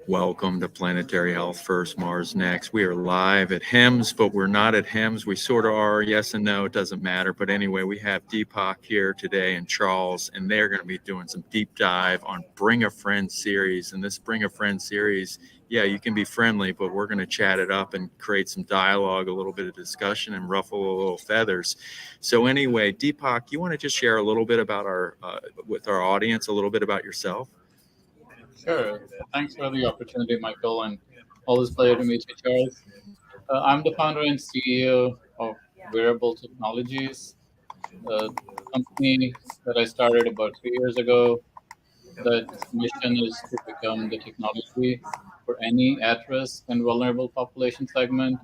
Welcome to Planetary Health First, Mars Next. We are live at HIMSS, but we're not at HIMSS. We sort of are, yes and no, it doesn't matter. But anyway, we have Deepak here today and Charles, and they're going to be doing some deep dive on Bring a Friend series. And this Bring a Friend series, yeah, you can be friendly, but we're going to chat it up and create some dialogue, a little bit of discussion, and ruffle a little feathers. So anyway, Deepak, you want to just share a little bit about with our audience, a little bit about yourself? Sure. Thanks for the opportunity, Michael, and always pleasure to meet you, Charles. I'm the founder and CEO of Wearable Technologies, a company that I started about 3 years ago. That mission is to become the technology for any at-risk and vulnerable population segment.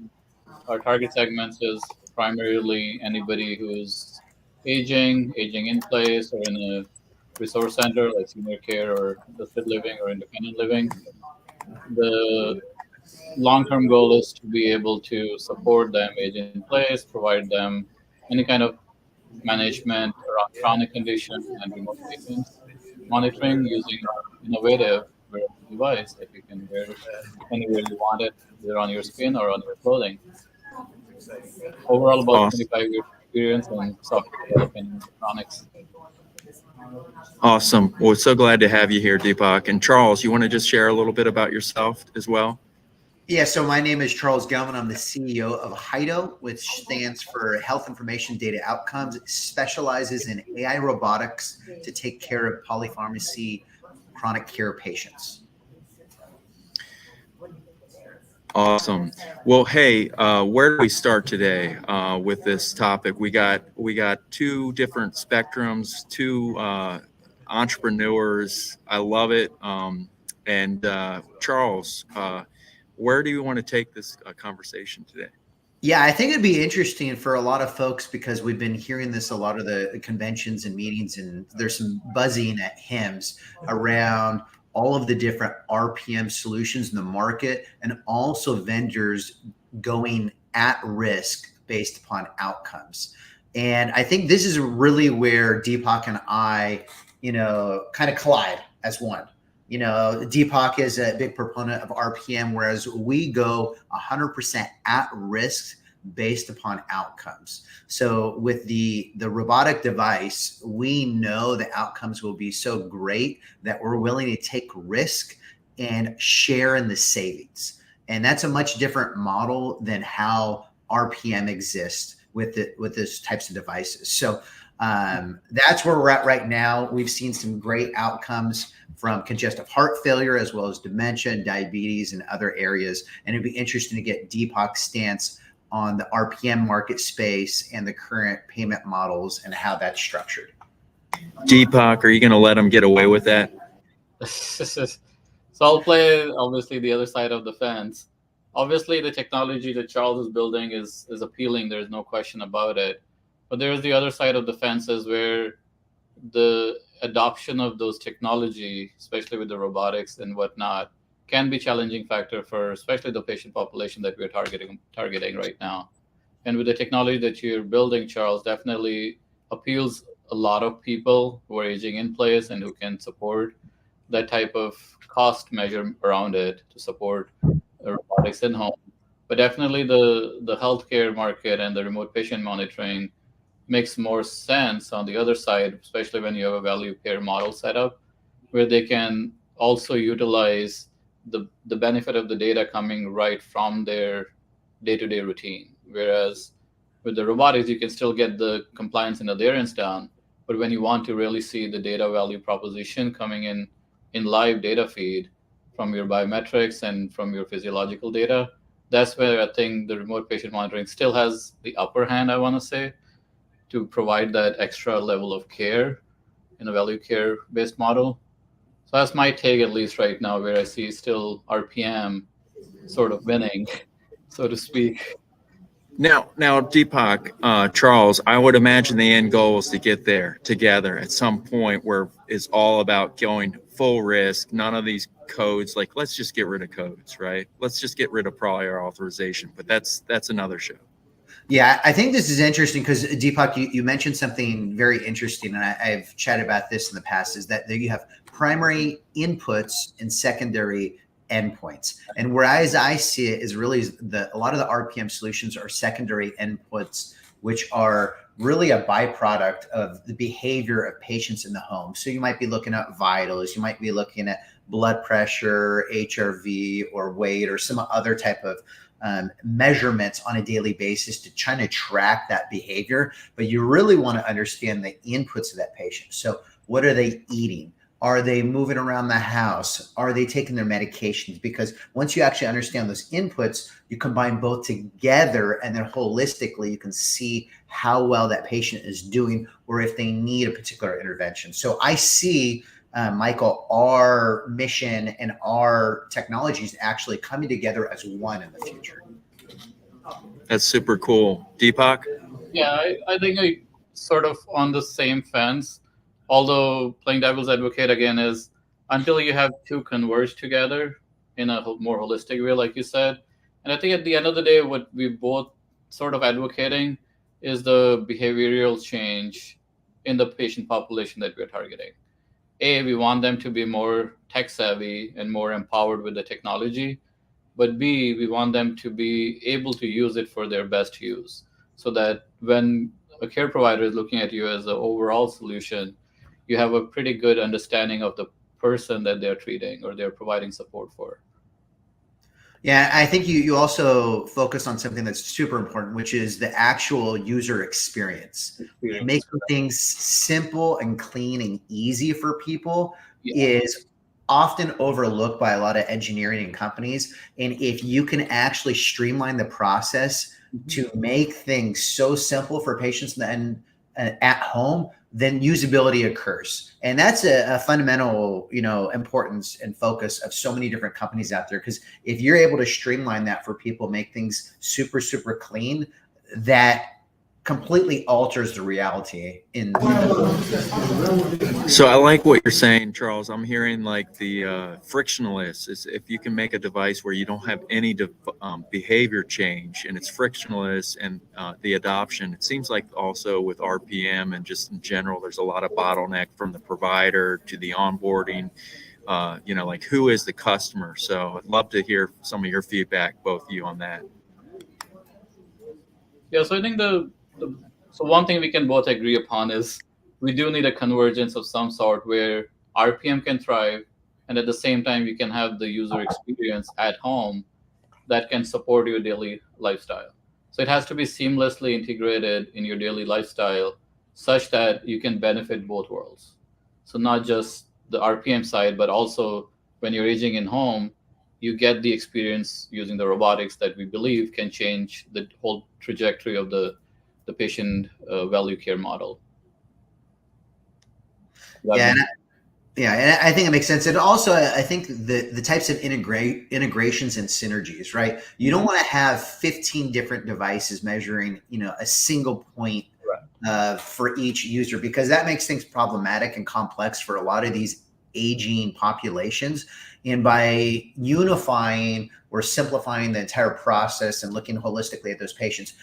Our target segments is primarily anybody who's aging in place, or in a resource center like senior care or assisted living or independent living. The long-term goal is to be able to support them age in place, provide them any kind of management around chronic conditions and remote patients monitoring using our innovative wearable device that you can wear anywhere you want it, either on your skin or on your clothing. Overall, about Awesome. 25 years experience in software development and electronics. Awesome. Well, so glad to have you here, Deepak. And Charles, you want to just share a little bit about yourself as well? Yeah, so my name is Charles Gellman. I'm the CEO of HIDO, which stands for Health Information Data Outcomes. It specializes in AI robotics to take care of polypharmacy chronic care patients. Awesome. Well, hey, where do we start today with this topic? We got two different spectrums, two entrepreneurs. I love it. And Charles, where do you want to take this conversation today? Yeah, I think it'd be interesting for a lot of folks because we've been hearing this a lot of the conventions and meetings, and there's some buzzing at HIMSS around all of the different RPM solutions in the market, and also vendors going at risk based upon outcomes. And I think this is really where Deepak and I, kind of collide as one. Deepak is a big proponent of RPM, whereas we go 100% at risk based upon outcomes. So with the robotic device, we know the outcomes will be so great that we're willing to take risk and share in the savings. And that's a much different model than how RPM exists with those types of devices. So that's where we're at right now. We've seen some great outcomes from congestive heart failure, as well as dementia and diabetes and other areas. And it'd be interesting to get Deepak's stance on the RPM market space and the current payment models and how that's structured. Deepak, are you going to let them get away with that? So I'll play, obviously, the other side of the fence. Obviously, the technology that Charles is building is appealing. There's no question about it. But there's the other side of the fences where the adoption of those technology, especially with the robotics and whatnot, can be challenging factor for especially the patient population that we're targeting right now. And with the technology that you're building, Charles, definitely appeals a lot of people who are aging in place and who can support that type of cost measure around it to support robotics in home. But definitely the healthcare market and the remote patient monitoring makes more sense on the other side, especially when you have a value care model set up, where they can also utilize the benefit of the data coming right from their day-to-day routine. Whereas with the robotics, you can still get the compliance and adherence down, but when you want to really see the data value proposition coming in live data feed from your biometrics and from your physiological data, that's where I think the remote patient monitoring still has the upper hand, I want to say, to provide that extra level of care in a value care based model. So that's my take, at least right now, where I see still RPM sort of winning, so to speak. Now, Deepak, Charles, I would imagine the end goal is to get there together at some point where it's all about going full risk. None of these codes, like, let's just get rid of codes, right? Let's just get rid of prior authorization. But that's another show. Yeah, I think this is interesting because Deepak, you mentioned something very interesting, and I've chatted about this in the past, is that you have primary inputs and secondary endpoints. And whereas I see it is really a lot of the RPM solutions are secondary inputs, which are really a byproduct of the behavior of patients in the home. So you might be looking at vitals, you might be looking at blood pressure, HRV, or weight, or some other type of measurements on a daily basis to try to track that behavior. But you really want to understand the inputs of that patient. So what are they eating? Are they moving around the house? Are they taking their medications? Because once you actually understand those inputs, you combine both together, and then holistically, you can see how well that patient is doing or if they need a particular intervention. So I see, Michael, our mission and our technologies actually coming together as one in the future. That's super cool. Deepak? Yeah, I think I sort of on the same fence, although playing devil's advocate again is until you have two converge together in a more holistic way, like you said. And I think at the end of the day, what we both sort of advocating is the behavioral change in the patient population that we're targeting. A, we want them to be more tech savvy and more empowered with the technology. But B, we want them to be able to use it for their best use, so that when a care provider is looking at you as an overall solution, you have a pretty good understanding of the person that they're treating or they're providing support for. Yeah, I think you also focus on something that's super important, which is the actual user experience. Making things simple and clean and easy for people is often overlooked by a lot of engineering and companies. And if you can actually streamline the process to make things so simple for patients and at home, then usability occurs. And that's a fundamental, importance and focus of so many different companies out there. Because if you're able to streamline that for people, make things super, super clean, that completely alters the reality in. So I like what you're saying, Charles. I'm hearing like the frictionless is if you can make a device where you don't have any behavior change and it's frictionless, and the adoption. It seems like also with RPM and just in general, there's a lot of bottleneck from the provider to the onboarding. Like who is the customer? So I'd love to hear some of your feedback, both of you, on that. Yeah, so I think so one thing we can both agree upon is we do need a convergence of some sort where RPM can thrive, and at the same time you can have the user experience at home that can support your daily lifestyle. So it has to be seamlessly integrated in your daily lifestyle such that you can benefit both worlds. So not just the RPM side, but also when you're aging in home, you get the experience using the robotics that we believe can change the whole trajectory of the patient value care model. And I think it makes sense. And also, I think the types of integrations and synergies, right? You don't want to have 15 different devices measuring, a single point for each user, because that makes things problematic and complex for a lot of these aging populations. And by unifying or simplifying the entire process and looking holistically at those patients,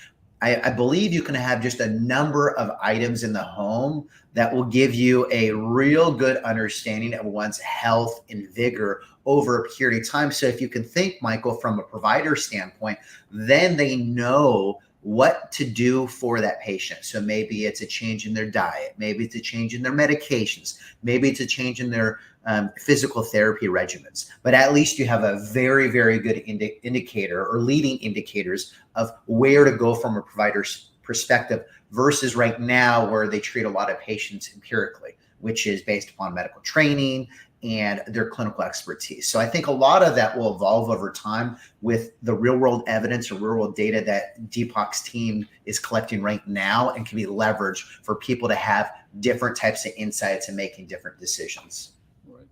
I believe you can have just a number of items in the home that will give you a real good understanding of one's health and vigor over a period of time. So if you can think, Michael, from a provider standpoint, then they know what to do for that patient. So maybe it's a change in their diet, maybe it's a change in their medications, maybe it's a change in their physical therapy regimens. But at least you have a very, very good indicator or leading indicators of where to go from a provider's perspective versus right now where they treat a lot of patients empirically, which is based upon medical training and their clinical expertise. So I think a lot of that will evolve over time with the real world evidence or real world data that Deepak's team is collecting right now and can be leveraged for people to have different types of insights and making different decisions. Right.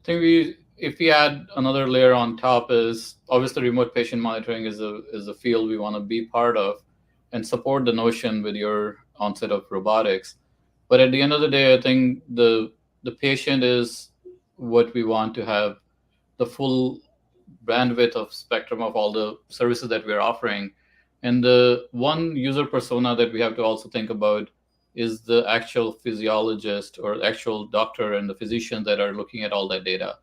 I think if we add another layer on top is obviously remote patient monitoring is a field we want to be part of and support the notion with your onset of robotics. But at the end of the day, I think the patient is what we want to have the full bandwidth of spectrum of all the services that we're offering. And the one user persona that we have to also think about is the actual physiologist or actual doctor and the physician that are looking at all that data.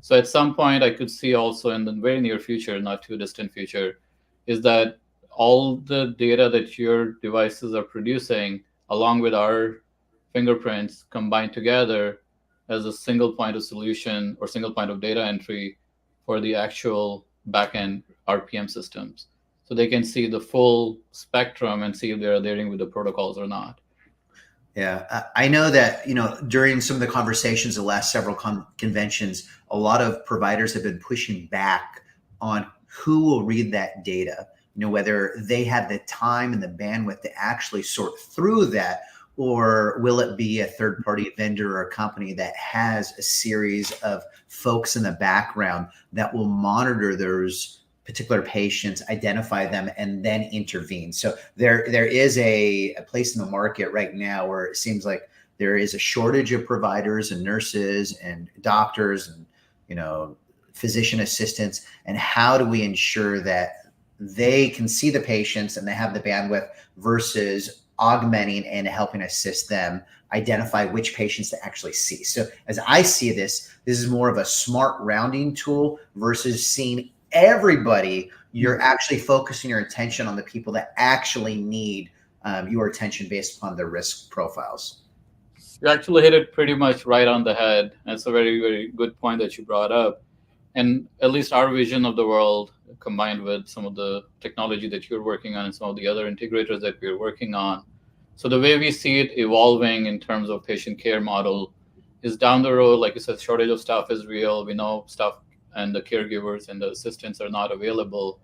So at some point, I could see also in the very near future, not too distant future, is that all the data that your devices are producing, along with our fingerprints, combined together as a single point of solution or single point of data entry for the actual backend RPM systems. So they can see the full spectrum and see if they're adhering with the protocols or not. Yeah, I know that, during some of the conversations, the last several conventions, a lot of providers have been pushing back on who will read that data, whether they have the time and the bandwidth to actually sort through that, or will it be a third party vendor or a company that has a series of folks in the background that will monitor those particular patients, identify them, and then intervene. So there is a place in the market right now where it seems like there is a shortage of providers and nurses and doctors and physician assistants. And how do we ensure that they can see the patients and they have the bandwidth versus augmenting and helping assist them identify which patients to actually see? So as I see this is more of a smart rounding tool versus seeing everybody. You're actually focusing your attention on the people that actually need your attention based upon their risk profiles. You actually hit it pretty much right on the head. That's a very, very good point that you brought up. And at least our vision of the world, combined with some of the technology that you're working on and some of the other integrators that we're working on. So the way we see it evolving in terms of patient care model is down the road, like you said, shortage of staff is real. We know staff and the caregivers and the assistants are not available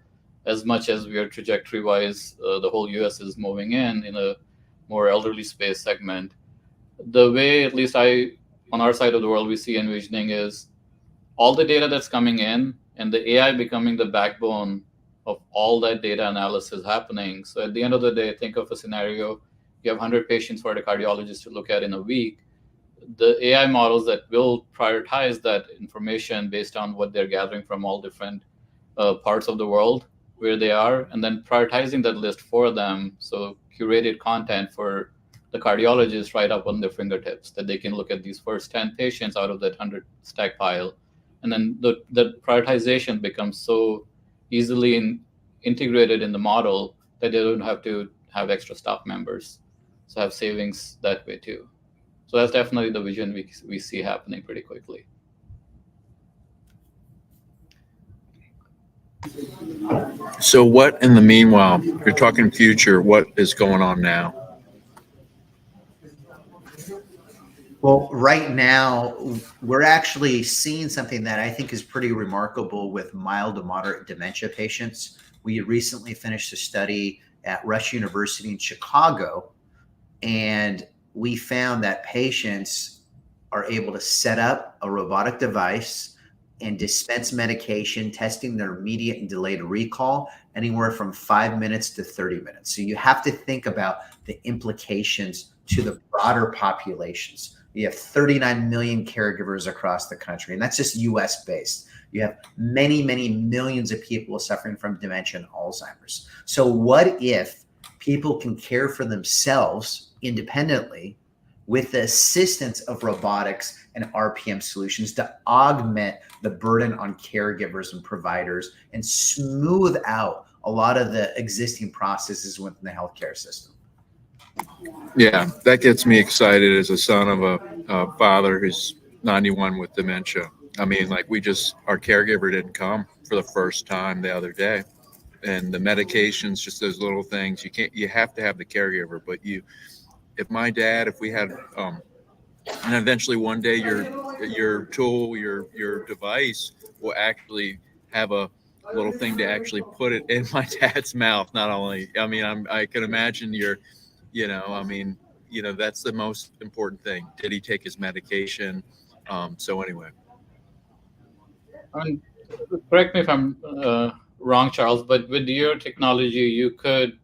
as much as we are trajectory-wise. The whole U.S. is moving in a more elderly space segment. The way, at least on our side of the world, we see envisioning is all the data that's coming in and the AI becoming the backbone of all that data analysis happening. So at the end of the day, think of a scenario, you have 100 patients for the cardiologist to look at in a week. The AI models that will prioritize that information based on what they're gathering from all different parts of the world where they are, and then prioritizing that list for them. So curated content for the cardiologist right up on their fingertips, that they can look at these first 10 patients out of that 100 stack pile. And then the prioritization becomes so easily integrated in the model that they don't have to have extra staff members. So have savings that way too. So that's definitely the vision we see happening pretty quickly. So what in the meanwhile, you're talking future, what is going on now? Well, right now, we're actually seeing something that I think is pretty remarkable with mild to moderate dementia patients. We recently finished a study at Rush University in Chicago, and we found that patients are able to set up a robotic device and dispense medication, testing their immediate and delayed recall anywhere from 5 minutes to 30 minutes. So you have to think about the implications to the broader populations. You have 39 million caregivers across the country, and that's just US based. You have many, many millions of people suffering from dementia and Alzheimer's. So what if people can care for themselves independently with the assistance of robotics and RPM solutions to augment the burden on caregivers and providers and smooth out a lot of the existing processes within the healthcare system? Yeah, that gets me excited as a son of a father who's 91 with dementia. I mean, like our caregiver didn't come for the first time the other day. And the medications, just those little things, you have to have the caregiver, but if we had, and eventually one day your tool, your device will actually have a little thing to actually put it in my dad's mouth. Not only, I mean, I can imagine that's the most important thing. Did he take his medication? So anyway. Correct me if I'm wrong, Charles, but with your technology, you could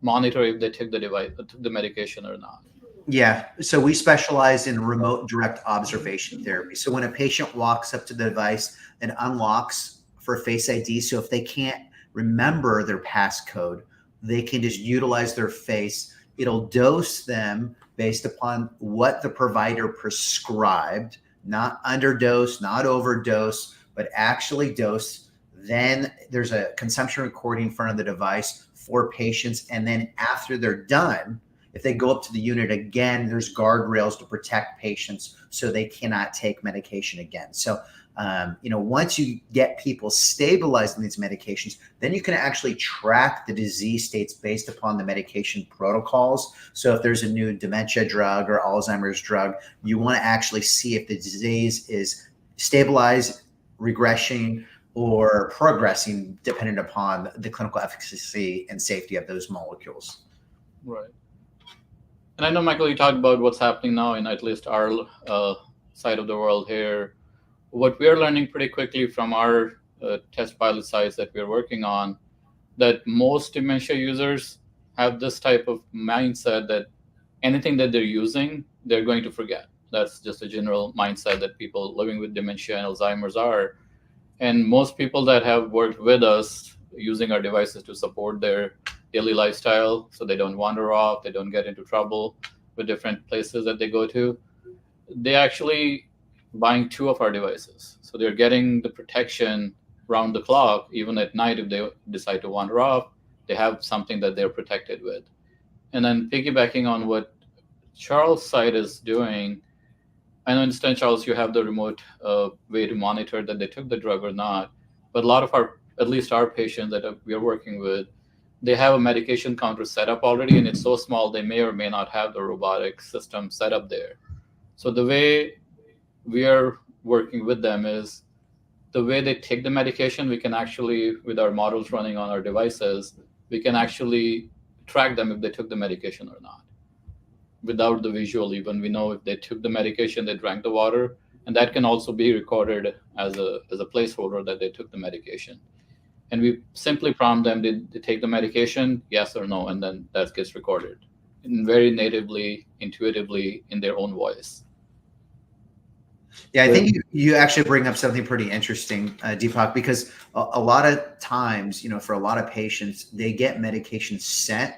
monitor if they took the medication or not. Yeah. So we specialize in remote direct observation therapy. So when a patient walks up to the device, it unlocks for Face ID. So if they can't remember their passcode, they can just utilize their face. It'll dose them based upon what the provider prescribed not underdose, not overdose, but actually dose. Then there's a consumption recording in front of the device for patients. And then after they're done, if they go up to the unit again, there's guardrails to protect patients so they cannot take medication again. So, once you get people stabilized in these medications, then you can actually track the disease states based upon the medication protocols. So if there's a new dementia drug or Alzheimer's drug, you want to actually see if the disease is stabilized, regressing, or progressing, depending upon the clinical efficacy and safety of those molecules. Right. And I know, Michael, you talked about what's happening now in at least our side of the world here. What we're learning pretty quickly from our test pilot sites that we're working on, that most dementia users have this type of mindset that anything that they're using, they're going to forget. That's just a general mindset that people living with dementia and Alzheimer's are. And most people that have worked with us using our devices to support their daily lifestyle, so they don't wander off, they don't get into trouble with different places that they go to, they actually buying 2 of our devices. So they're getting the protection round the clock, even at night. If they decide to wander off, they have something that they're protected with. And then piggybacking on what Charles' site is doing, I understand, Charles, you have the remote way to monitor that they took the drug or not. But a lot of our, at least our patients that we are working with, they have a medication counter set up already, and it's so small they may or may not have the robotic system set up there. So the way we are working with them is the way they take the medication, we can actually, with our models running on our devices, we can actually track them if they took the medication or not. Without the visual, even we know if they took the medication, they drank the water, and that can also be recorded as a placeholder that they took the medication. And we simply prompt them, did they take the medication, yes or no, and then that gets recorded and very natively, intuitively in their own voice. Yeah, I think you actually bring up something pretty interesting, Deepak, because a lot of times, for a lot of patients, they get medication sent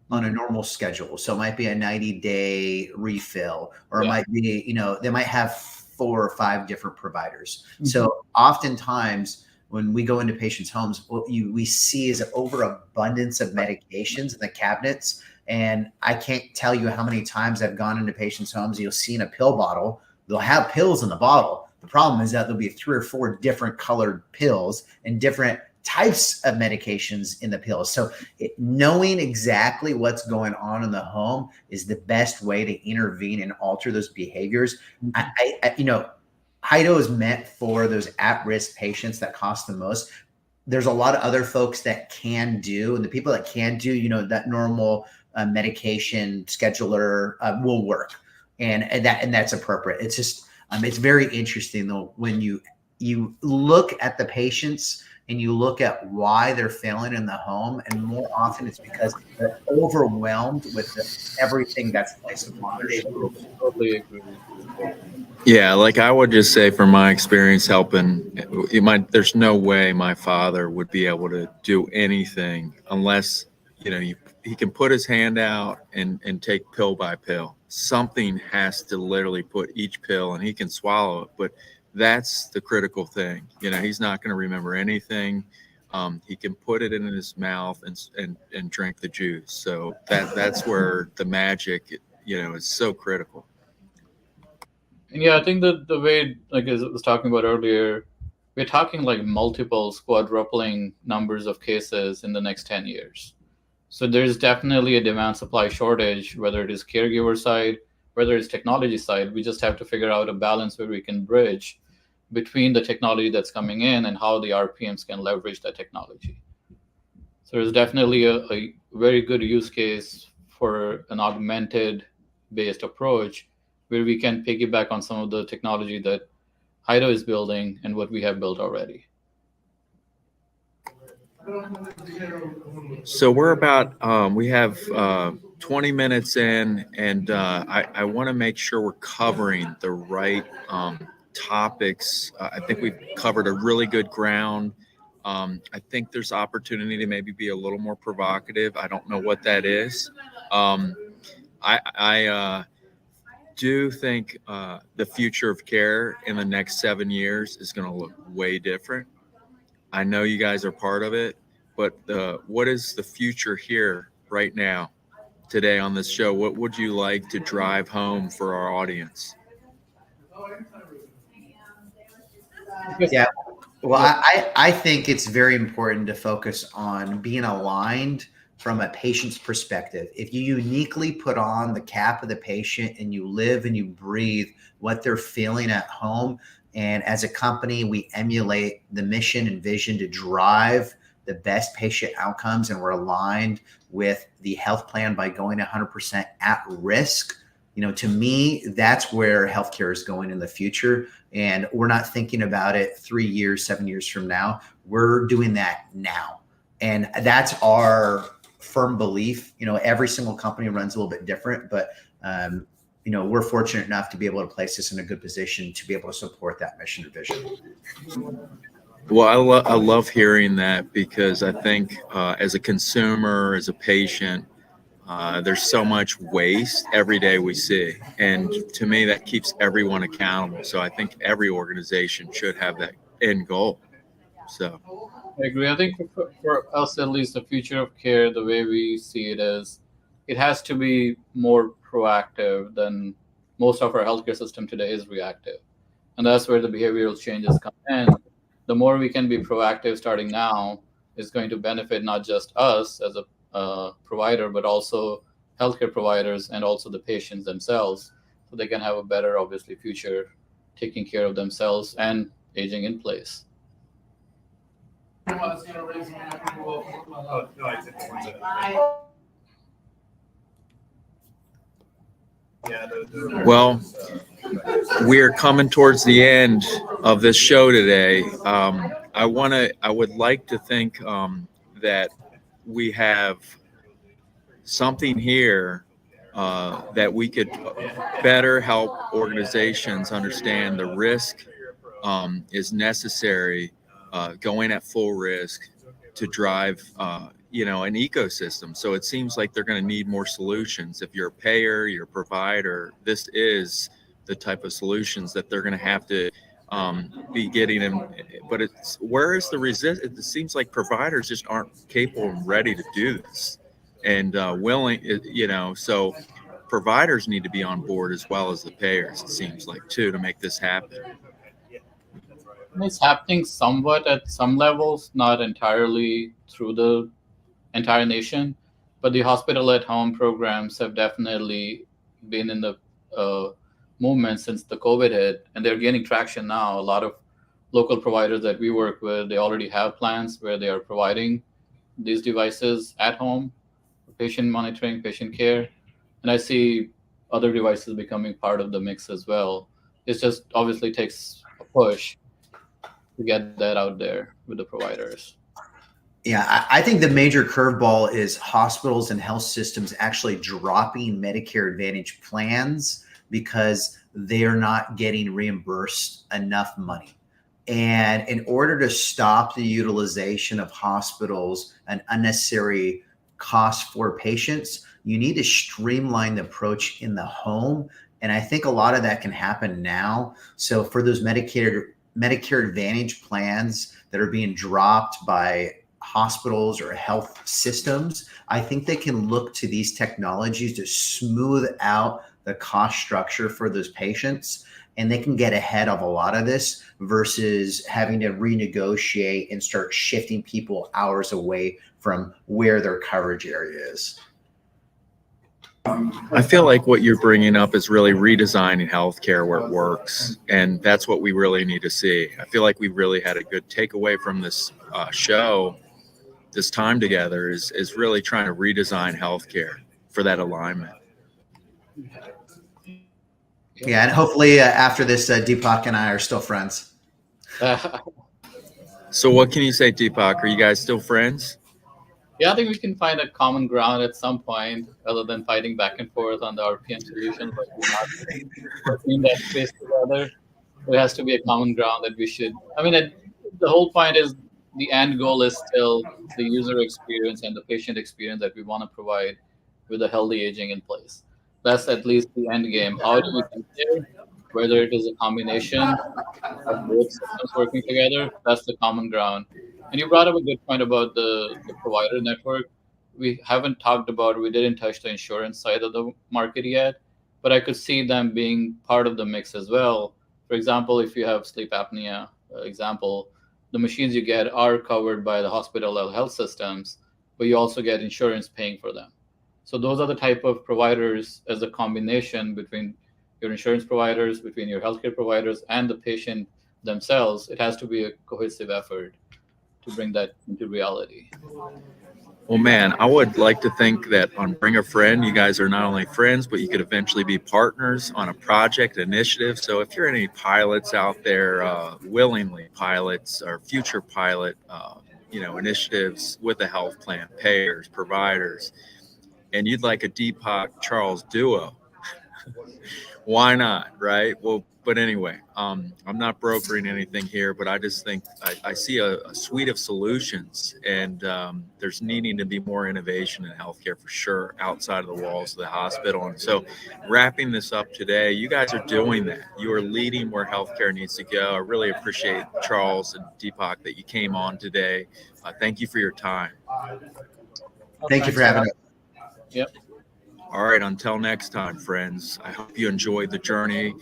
on a normal schedule. So it might be a 90-day refill, or it might be, they might have 4 or 5 different providers. Mm-hmm. So oftentimes when we go into patients' homes, what we see is an overabundance of medications in the cabinets. And I can't tell you how many times I've gone into patients' homes, you'll see in a pill bottle, they'll have pills in the bottle. The problem is that there'll be 3 or 4 different colored pills and different types of medications in the pills. So knowing exactly what's going on in the home is the best way to intervene and alter those behaviors. HIDO is meant for those at-risk patients that cost the most. There's a lot of other folks that can do, and the people that can do, that normal medication scheduler will work. And that's appropriate. It's just it's very interesting though when you look at the patients and you look at why they're failing in the home, and more often it's because they're overwhelmed with everything that's placed upon their shoulders. Totally agree. Yeah, like I would just say from my experience helping, there's no way my father would be able to do anything unless he can put his hand out and take pill by pill. Something has to literally put each pill, and he can swallow it, but that's the critical thing. He's not going to remember anything. He can put it in his mouth and drink the juice. So that's where the magic, is so critical. And yeah, I think that the way, like as I was talking about earlier, we're talking like multiple quadrupling numbers of cases in the next 10 years. So there's definitely a demand supply shortage, whether it is caregiver side, whether it's technology side. We just have to figure out a balance where we can bridge between the technology that's coming in and how the RPMs can leverage that technology. So there's definitely a very good use case for an augmented based approach where we can piggyback on some of the technology that HIDO is building and what we have built already. So we're about, we have 20 minutes in, and I want to make sure we're covering the right topics. I think we've covered a really good ground. I think there's opportunity to maybe be a little more provocative. I don't know what that is. do think the future of care in the next 7 years is going to look way different. I know you guys are part of it, but what is the future here right now, today on this show? What would you like to drive home for our audience? Yeah. Well, I think it's very important to focus on being aligned from a patient's perspective. If you uniquely put on the cap of the patient and you live and you breathe what they're feeling at home, and as a company, we emulate the mission and vision to drive the best patient outcomes, and we're aligned with the health plan by going 100% at risk. To me, that's where healthcare is going in the future. And we're not thinking about it 3 years, 7 years from now. We're doing that now. And that's our firm belief. Every single company runs a little bit different, but we're fortunate enough to be able to place us in a good position to be able to support that mission and vision. Well, I love hearing that, because I think as a consumer, as a patient, there's so much waste every day we see. And to me, that keeps everyone accountable. So I think every organization should have that end goal. So I agree. I think for us, at least, the future of care, the way we see it is, it has to be more proactive than most of our healthcare system today is reactive. And that's where the behavioral changes come in. The more we can be proactive starting now is going to benefit not just us as a provider, but also healthcare providers and also the patients themselves, so they can have a better, obviously, future taking care of themselves and aging in place. Well, we're coming towards the end of this show today. I would like to think that we have something here that we could better help organizations understand the risk is necessary, going at full risk to drive an ecosystem. So it seems like they're going to need more solutions. If you're a payer, you're a provider, this is the type of solutions that they're going to have to be getting in. But where is the resistance? It seems like providers just aren't capable and ready to do this and willing, so providers need to be on board as well as the payers, it seems like, too, to make this happen. It's happening somewhat at some levels, not entirely through the entire nation, but the hospital at home programs have definitely been in the movement since the COVID hit, and they're gaining traction now. A lot of local providers that we work with, they already have plans where they are providing these devices at home for patient monitoring, patient care, and I see other devices becoming part of the mix as well. It just obviously takes a push to get that out there with the providers. Yeah, I think the major curveball is hospitals and health systems actually dropping Medicare Advantage plans because they are not getting reimbursed enough money. And in order to stop the utilization of hospitals and unnecessary costs for patients, you need to streamline the approach in the home. And I think a lot of that can happen now. So for those Medicare Advantage plans that are being dropped by hospitals or health systems, I think they can look to these technologies to smooth out the cost structure for those patients, and they can get ahead of a lot of this versus having to renegotiate and start shifting people hours away from where their coverage area is. I feel like what you're bringing up is really redesigning healthcare where it works, and that's what we really need to see. I feel like we really had a good takeaway from this show. This time together is really trying to redesign healthcare for that alignment. Yeah, and hopefully after this, Deepak and I are still friends. So what can you say, Deepak? Are you guys still friends? Yeah, I think we can find a common ground at some point, other than fighting back and forth on the RPM solution. But we're not in that space together. There has to be a common ground that we should. I mean, the whole point is the end goal is still the user experience and the patient experience that we want to provide with a healthy aging in place. that's at least the end game. How do we get there? Whether it is a combination of both systems working together, that's the common ground. And you brought up a good point about the provider network. We haven't talked about, we didn't touch the insurance side of the market yet, but I could see them being part of the mix as well. For example, if you have sleep apnea, example, the machines you get are covered by the hospital level health systems, but you also get insurance paying for them. So those are the type of providers as a combination between your insurance providers, between your healthcare providers, and the patient themselves. It has to be a cohesive effort to bring that into reality. Well, man, I would like to think that on Bring a Friend, you guys are not only friends, but you could eventually be partners on a project initiative. So if you're any pilots out there, willingly pilots or future pilot, initiatives with a health plan, payers, providers, and you'd like a Deepak Charles duo, why not, right? Well, but anyway, I'm not brokering anything here, but I just think I see a suite of solutions, and there's needing to be more innovation in healthcare for sure, outside of the walls of the hospital. And so wrapping this up today, you guys are doing that. You are leading where healthcare needs to go. I really appreciate Charles and Deepak that you came on today. Thank you for your time. Thank you for having us. Yep. All right, until next time, friends, I hope you enjoyed the journey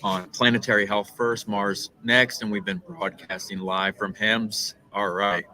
on Planetary Health First, Mars Next, and we've been broadcasting live from HIMSS. All right.